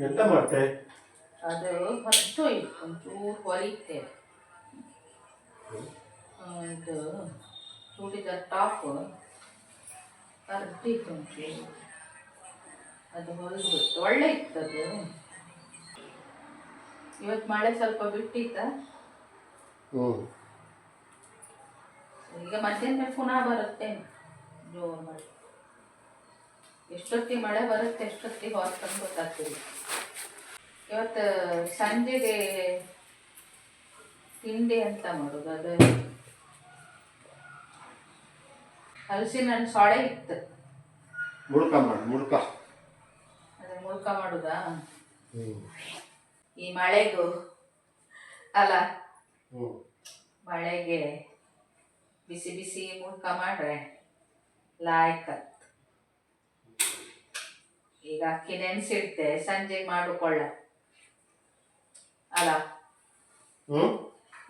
ಎಂತ ಮಾಡ್ತೆ? ಅದು ಹೊರಟು ಇತ್ತು ಒಂಚೂರು ಹೊಲಿತೆ. ಇದು ಚೂಡಿದಾರ್ ಟಾಪ್ ಅರ್ಧಿತ್ತು ಒಂಚೂರು, ಅದು ಹೊಲಿದು ಒಳ್ಳೆ ಇತ್ತದು. ಇವತ್ತು ಮಳೆ ಸ್ವಲ್ಪ ಬಿಟ್ಟಿತ್ತ. ಈಗ ಮಧ್ಯಾಹ್ನ ಪುನಃ ಬರುತ್ತೆ ಜೋರು ಮಳೆ. ಎಷ್ಟೊತ್ತಿಗೆ ಮಳೆ ಬರುತ್ತೆ ಎಷ್ಟೊತ್ತಿಗೆ ಹೊರಕೊಂಡು ಗೊತ್ತಾಗ್ತಿಲ್ಲ. ಇವತ್ತು ಸಂಜೆಗೆ ತಿಂಡಿ ಅಂತ ಮಾಡೋದು, ಅದು ಹಲಸಿನ ಹಣ್ಣು ಸೊಳೆ ಇತ್ತು, ಮುಳ್ಕ ಅದೇ ಮುಳ್ಕ ಮಾಡುದಾ ಈ ಮಳೆಗೂ ಅಲ್ಲ. ಮಳೆಗೆ ಬಿಸಿ ಬಿಸಿ ಮುಳ್ಕ ಮಾಡ್ರೆ ಲಾಯ್ಕ. ಈಗ ಅಕ್ಕಿ ನೆನೆಸಿಡ್ತೆ ಸಂಜೆಗೆ ಮಾಡಿಕೊಳ್ಳ ಅಲ್ಲ.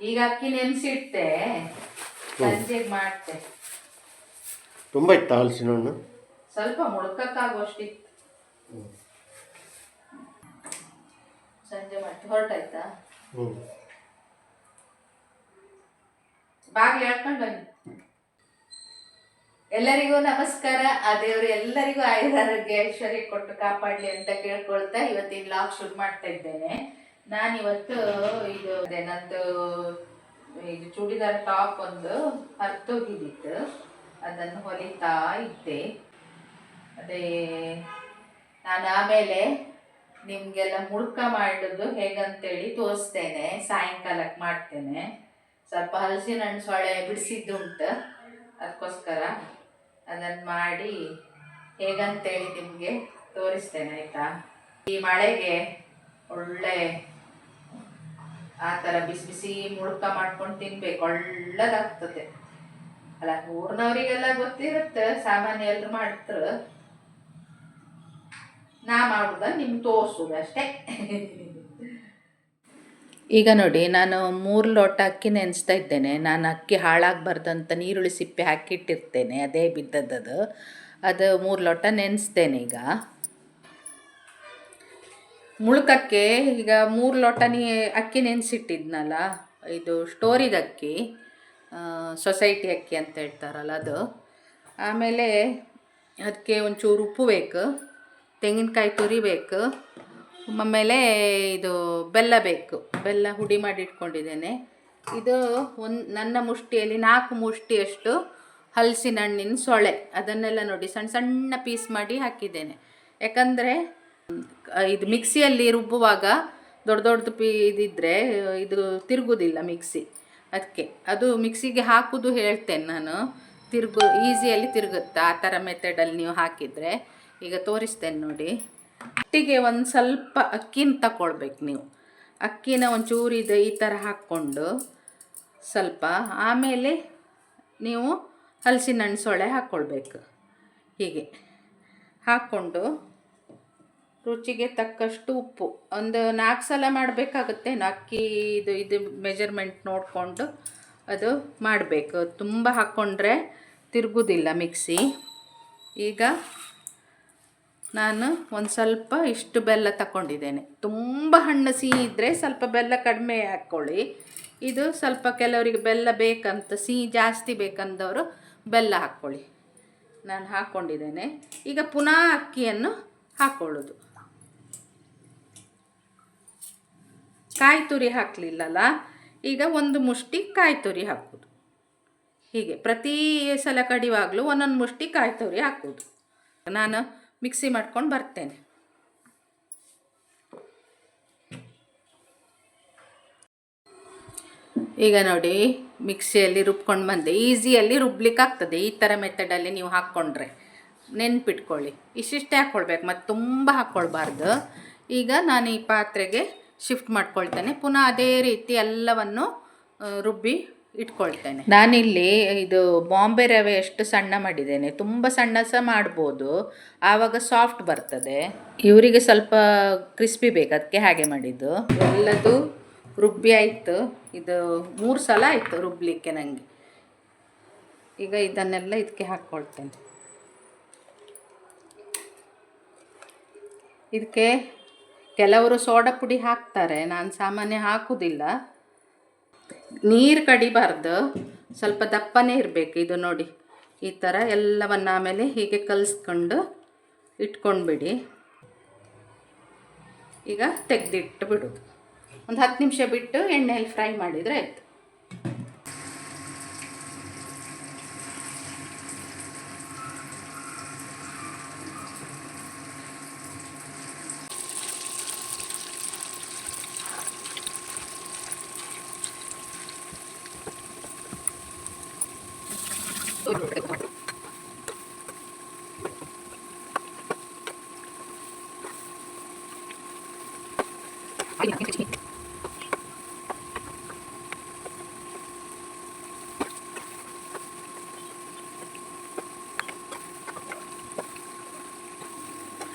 ಈಗ ಅಕ್ಕಿ ನೆನೆಸಿಡ್ತೆ ಸಂಜೆಗೆ ಮಾಡ್ತೆ. ತುಂಬಾ ಇತ್ತ ಹಲಸಿನ ಹಣ್ಣು? ಸ್ವಲ್ಪ ಮುಳ್ಕಕ್ಕಾಗುವಷ್ಟಿತ್ತು. ಸಂಜೆ ಮಾಡ್ತೆ. ಹೊರಟಾಯ್ತಾ? ಬಾಗ್ಲಿ ಹೇಳ್ಕೊಂಡು ಬನ್ನಿ. ಎಲ್ಲರಿಗೂ ನಮಸ್ಕಾರ. ಆ ದೇವರು ಎಲ್ಲರಿಗೂ ಆಯುರಾರೋಗ್ಯ ಐಶ್ವರ್ಯ ಕೊಟ್ಟು ಕಾಪಾಡಲಿ ಅಂತ ಕೇಳ್ಕೊಳ್ತಾ ಇವತ್ತಿನ ಲಾಗ್ ಶುರು ಮಾಡ್ತಾ ಇದ್ದೇನೆ. ನಾನಿವತ್ತು ಇದು ನಂದು ಇದು ಚೂಡಿದಾರ್ ಟಾಪ್ ಒಂದು ಹರಿದೋಗಿದ್ದಿತ್ತು, ಅದನ್ನು ಹೊಲಿತಾ ಇದ್ದೆ. ಅದೇ ನಾನು ಆಮೇಲೆ ನಿಮಗೆಲ್ಲ ಮುಳ್ಕ ಮಾಡೋದು ಹೇಗಂತೇಳಿ ತೋರಿಸ್ತೇನೆ. ಸಾಯಂಕಾಲಕ್ಕೆ ಮಾಡ್ತೇನೆ. ಸ್ವಲ್ಪ ಹಲಸಿನ ಹಣ್ಣು ಸೊಳೆ ಬಿಡಿಸಿದ್ದುಂಟು, ಅದಕ್ಕೋಸ್ಕರ ಅದನ್ನು ಮಾಡಿ ಹೇಗಂತೇಳಿ ನಿಮಗೆ ತೋರಿಸ್ತೇನೆ ಆಯಿತಾ. ಈ ಮಳೆಗೆ ಒಳ್ಳೆ ಆ ಥರ ಬಿಸಿ ಬಿಸಿ ಮುಳ್ಕ ಮಾಡ್ಕೊಂಡು ತಿನ್ಬೇಕು, ಒಳ್ಳೆದಾಗ್ತದೆ ಅಲ್ಲ. ಊರಿನವರಿಗೆಲ್ಲ ಗೊತ್ತಿರುತ್ತೆ, ಸಾಮಾನ್ಯ ಎಲ್ಲರೂ ಮಾಡ್ತಾರೆ. ನಾ ಮಾಡುದ ನಿಮ್ಗೆ ತೋರಿಸೋದು ಅಷ್ಟೇ. ಈಗ ನೋಡಿ, ನಾನು 3 ಲೋಟ ಅಕ್ಕಿ ನೆನೆಸ್ತಾ ಇದ್ದೇನೆ. ನಾನು ಅಕ್ಕಿ ಹಾಳಾಗಬಾರ್ದಂತ ನೀರುಳ್ಳಿ ಸಿಪ್ಪೆ ಹಾಕಿಟ್ಟಿರ್ತೇನೆ, ಅದೇ ಬಿದ್ದದ್ದು. ಅದು 3 ಲೋಟ ನೆನೆಸ್ತೇನೆ. ಈಗ ಮುಳ್ಕಕ್ಕೆ ಈಗ 3 ಲೋಟ ಅಕ್ಕಿ ನೆನೆಸಿಟ್ಟಿದ್ನಲ್ಲ, ಇದು ಸ್ಟೋರಿದ ಅಕ್ಕಿ, ಸೊಸೈಟಿ ಅಕ್ಕಿ ಅಂತ ಹೇಳ್ತಾರಲ್ಲ ಅದು. ಆಮೇಲೆ ಅದಕ್ಕೆ ಒಂಚೂರು ಉಪ್ಪು ಬೇಕು, ತೆಂಗಿನಕಾಯಿ ತುರಿಬೇಕು, ಆಮೇಲೆ ಇದು ಬೆಲ್ಲ ಬೇಕು. ಬೆಲ್ಲ ಹುಡಿ ಮಾಡಿ ಇಟ್ಕೊಂಡಿದ್ದೇನೆ. ಇದು ನನ್ನ ಮುಷ್ಟಿಯಲ್ಲಿ 4 ಮುಷ್ಟಿಯಷ್ಟು ಹಲಸಿನ ಹಣ್ಣಿನ ಸೊಳೆ, ಅದನ್ನೆಲ್ಲ ನೋಡಿ ಸಣ್ಣ ಸಣ್ಣ ಪೀಸ್ ಮಾಡಿ ಹಾಕಿದ್ದೇನೆ. ಯಾಕಂದರೆ ಇದು ಮಿಕ್ಸಿಯಲ್ಲಿ ರುಬ್ಬುವಾಗ ದೊಡ್ಡ ದೊಡ್ಡದು ಇದಿದ್ದರೆ ಇದು ತಿರುಗೋದಿಲ್ಲ ಮಿಕ್ಸಿ, ಅದಕ್ಕೆ ಅದು ಮಿಕ್ಸಿಗೆ ಹಾಕೋದು ಹೇಳ್ತೇನೆ ನಾನು. ಈಸಿಯಲ್ಲಿ ತಿರುಗುತ್ತೆ ಆ ಥರ ಮೆಥಡಲ್ಲಿ ನೀವು ಹಾಕಿದರೆ. ಈಗ ತೋರಿಸ್ತೇನೆ ನೋಡಿ. ಒಟ್ಟಿಗೆ ಒಂದು ಸ್ವಲ್ಪ ಅಕ್ಕಿನ ತಗೊಳ್ಬೇಕು ನೀವು. ಅಕ್ಕಿನ ಒಂಚೂರು ಇದು ಈ ಥರ ಹಾಕ್ಕೊಂಡು ಸ್ವಲ್ಪ, ಆಮೇಲೆ ನೀವು ಹಲಸಿನ ಹಣ್ಣು ಸೊಳೆ ಹಾಕ್ಕೊಳ್ಬೇಕು. ಹೀಗೆ ಹಾಕ್ಕೊಂಡು ರುಚಿಗೆ ತಕ್ಕಷ್ಟು ಉಪ್ಪು, ಒಂದು 4 ಸಲ ಮಾಡಬೇಕಾಗುತ್ತೆ. ಅಕ್ಕಿ ಇದು ಮೆಜರ್ಮೆಂಟ್ ನೋಡಿಕೊಂಡು ಅದು ಮಾಡಬೇಕು. ತುಂಬ ಹಾಕ್ಕೊಂಡ್ರೆ ತಿರುಗೋದಿಲ್ಲ ಮಿಕ್ಸಿ. ಈಗ ನಾನು ಒಂದು ಸ್ವಲ್ಪ ಇಷ್ಟು ಬೆಲ್ಲ ತಗೊಂಡಿದ್ದೇನೆ. ತುಂಬ ಹಣ್ಣು ಸಿಹಿ ಇದ್ದರೆ ಸ್ವಲ್ಪ ಬೆಲ್ಲ ಕಡಿಮೆ ಹಾಕ್ಕೊಳ್ಳಿ. ಇದು ಸ್ವಲ್ಪ ಕೆಲವರಿಗೆ ಬೆಲ್ಲ ಬೇಕಂತ, ಸಿಹಿ ಜಾಸ್ತಿ ಬೇಕಂದವರು ಬೆಲ್ಲ ಹಾಕ್ಕೊಳ್ಳಿ. ನಾನು ಹಾಕ್ಕೊಂಡಿದ್ದೇನೆ. ಈಗ ಪುನಃ ಅಕ್ಕಿಯನ್ನು ಹಾಕ್ಕೊಳ್ಳೋದು. ಕಾಯಿ ತುರಿ ಹಾಕಲಿಲ್ಲಲ್ಲ, ಈಗ 1 ಮುಷ್ಟಿ ಕಾಯಿ ತುರಿ ಹಾಕೋದು. ಹೀಗೆ ಪ್ರತಿ ಸಲ ಕಡಿವಾಗಲೂ 1 ಮುಷ್ಟಿ ಕಾಯಿ ತುರಿ ಹಾಕೋದು. ನಾನು ಮಿಕ್ಸಿ ಮಾಡ್ಕೊಂಡು ಬರ್ತೇನೆ. ಈಗ ನೋಡಿ, ಮಿಕ್ಸಿಯಲ್ಲಿ ರುಬ್ಕೊಂಡು ಬಂದೆ. ಈಸಿಯಲ್ಲಿ ರುಬ್ಲಿಕ್ಕಾಗ್ತದೆ ಈ ಥರ ಮೆಥಡಲ್ಲಿ ನೀವು ಹಾಕ್ಕೊಂಡ್ರೆ. ನೆನ್ಪಿಟ್ಕೊಳ್ಳಿ, ಇಷ್ಟಿಷ್ಟೇ ಹಾಕ್ಕೊಳ್ಬೇಕು, ಮತ್ತು ತುಂಬ ಹಾಕ್ಕೊಳ್ಬಾರ್ದು. ಈಗ ನಾನು ಈ ಪಾತ್ರೆಗೆ ಶಿಫ್ಟ್ ಮಾಡ್ಕೊಳ್ತೇನೆ. ಪುನಃ ಅದೇ ರೀತಿ ಎಲ್ಲವನ್ನು ರುಬ್ಬಿ ಇಟ್ಕೊಳ್ತೇನೆ. ನಾನಿಲ್ಲಿ ಇದು ಬಾಂಬೆ ರವೆ ಎಷ್ಟು ಸಣ್ಣ ಮಾಡಿದ್ದೇನೆ, ತುಂಬ ಸಣ್ಣ ಸಹ ಮಾಡ್ಬೋದು, ಆವಾಗ ಸಾಫ್ಟ್ ಬರ್ತದೆ. ಇವರಿಗೆ ಸ್ವಲ್ಪ ಕ್ರಿಸ್ಪಿ ಬೇಕು, ಅದಕ್ಕೆ ಹಾಗೆ ಮಾಡಿದ್ದು. ಎಲ್ಲದು ರುಬ್ಬಿ ಆಯಿತು. ಇದು 3 ಸಲ ಆಯಿತು ರುಬ್ಬಲಿಕ್ಕೆ ನನಗೆ. ಈಗ ಇದನ್ನೆಲ್ಲ ಇದಕ್ಕೆ ಹಾಕ್ಕೊಳ್ತೇನೆ. ಇದಕ್ಕೆ ಕೆಲವರು ಸೋಡಾ ಪುಡಿ ಹಾಕ್ತಾರೆ, ನಾನು ಸಾಮಾನ್ಯ ಹಾಕೋದಿಲ್ಲ. ನೀರು ಕಡಿಬಾರ್ದು, ಸ್ವಲ್ಪ ದಪ್ಪನೇ ಇರಬೇಕು. ಇದು ನೋಡಿ, ಈ ಥರ ಎಲ್ಲವನ್ನು ಆಮೇಲೆ ಹೀಗೆ ಕಲಿಸ್ಕೊಂಡು ಇಟ್ಕೊಂಡ್ಬಿಡಿ. ಈಗ ತೆಗೆದಿಟ್ಟು ಬಿಡೋದು. ಒಂದು 10 ನಿಮಿಷ ಬಿಟ್ಟು ಎಣ್ಣೆಯಲ್ಲಿ ಫ್ರೈ ಮಾಡಿದರೆ ಆಯಿತು.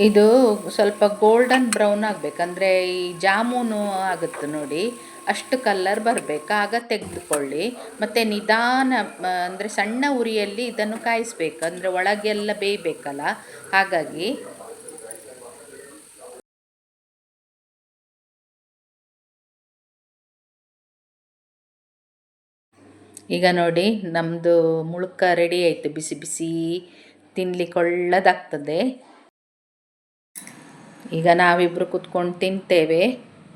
ಇದು ಸ್ವಲ್ಪ ಗೋಲ್ಡನ್ ಬ್ರೌನ್ ಆಗಬೇಕಂದ್ರೆ ಈ ಜಾಮೂನು ಆಗುತ್ತೆ ನೋಡಿ, ಅಷ್ಟು ಕಲ್ಲರ್ ಬರಬೇಕು. ಆಗ ತೆಗೆದುಕೊಳ್ಳಿ. ಮತ್ತು ನಿಧಾನ ಅಂದರೆ ಸಣ್ಣ ಉರಿಯಲ್ಲಿ ಇದನ್ನು ಕಾಯಿಸ್ಬೇಕು, ಅಂದರೆ ಒಳಗೆಲ್ಲ ಬೇಯಬೇಕಲ್ಲ, ಹಾಗಾಗಿ. ಈಗ ನೋಡಿ, ನಮ್ಮದು ಮುಳುಕ ರೆಡಿ ಆಯಿತು. ಬಿಸಿ ಬಿಸಿ ತಿನ್ಲಿಕ್ಕೆ ಒಳ್ಳೆದಾಗ್ತದೆ. ಈಗ ನಾವಿಬ್ಬರು ಕೂತ್ಕೊಂಡು ತಿಂತೇವೆ.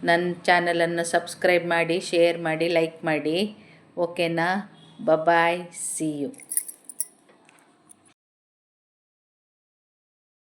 ನನ್ನ ಚಾನಲನ್ನು ಸಬ್ಸ್ಕ್ರೈಬ್ ಮಾಡಿ, ಶೇರ್ ಮಾಡಿ, ಲೈಕ್ ಮಾಡಿ. ಓಕೆನಾ? ಬಾಯ್, ಸಿ ಯು.